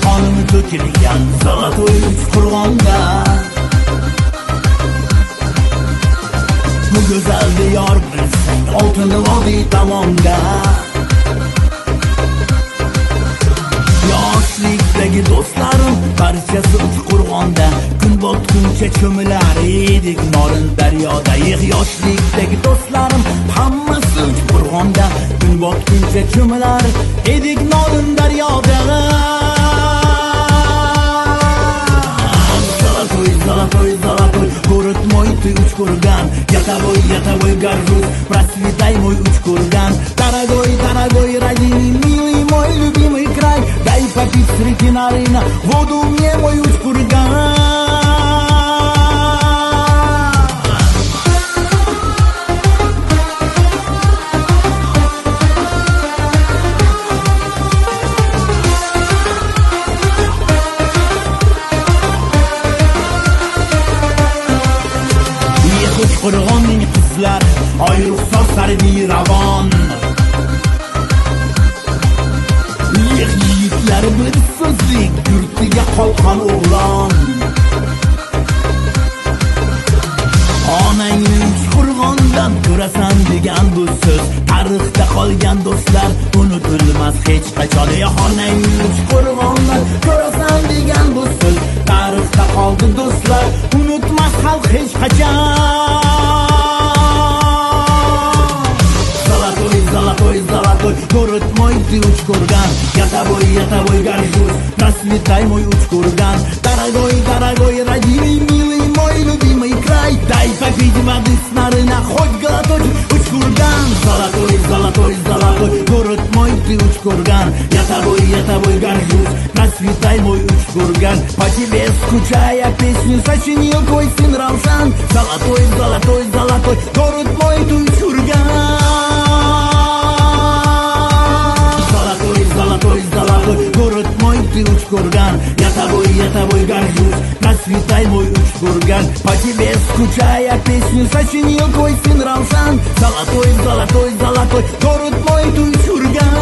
qonimi to'kilgan Zolotoy Uchqo'rg'onda. Bu go'zal diyor bilsang oltin vodiy tomonda. Yoshlikdagi do'stlarim barchasi Uchqo'rg'onda. Kun botguncha cho'milar edik norin daryoda. Yoshlikdagi do'stlarim hammasi Uchqo'rg'onda. Kun botguncha cho'milar edik norin daryoda. Zolotoy, город мой, ты Учкурган. Я тобой горжусь, процветай мой Учкурган. Дорогой, родимый, милый мой любимый край. Дай попить с реки Нарына воду мне, мой Учкурган. Uchqo'rg'onning qizlari oy ruxsor sari ravon. Yigitlari bir so'zlik yurtiga qolgan o'g'lon. Onangni Uchqo'rg'ondan ko'rasan degan bu so'z tarixda qolgan do'stlar unutilmas hech qachon. Onangni Uchqo'rg'ondan ko'rasan degan bu so'z tarixda qoldi do'stlar unutmas xalq hech qachon. Золотой, город мой, ты Учкурган. Я тобой горжусь, процветай мой Учкурган. Дорогой, родимый, милый мой любимый край. Дай попить воды с Нарына, хоть глоточек Учкурган. Золотой, город мой, ты Учкурган. Я тобой горжусь, процветай мой Учкурган. По тебе скучая песню сочинил твой сын Раушан. Золотой, город мой, ты Учкурган. Город мой, ты Учкурган. Я тобой горжусь, процветай мой Учкурган. По тебе скучая песню сочинил твой сын Раушан. Золотой, город мой, ты Учкурган.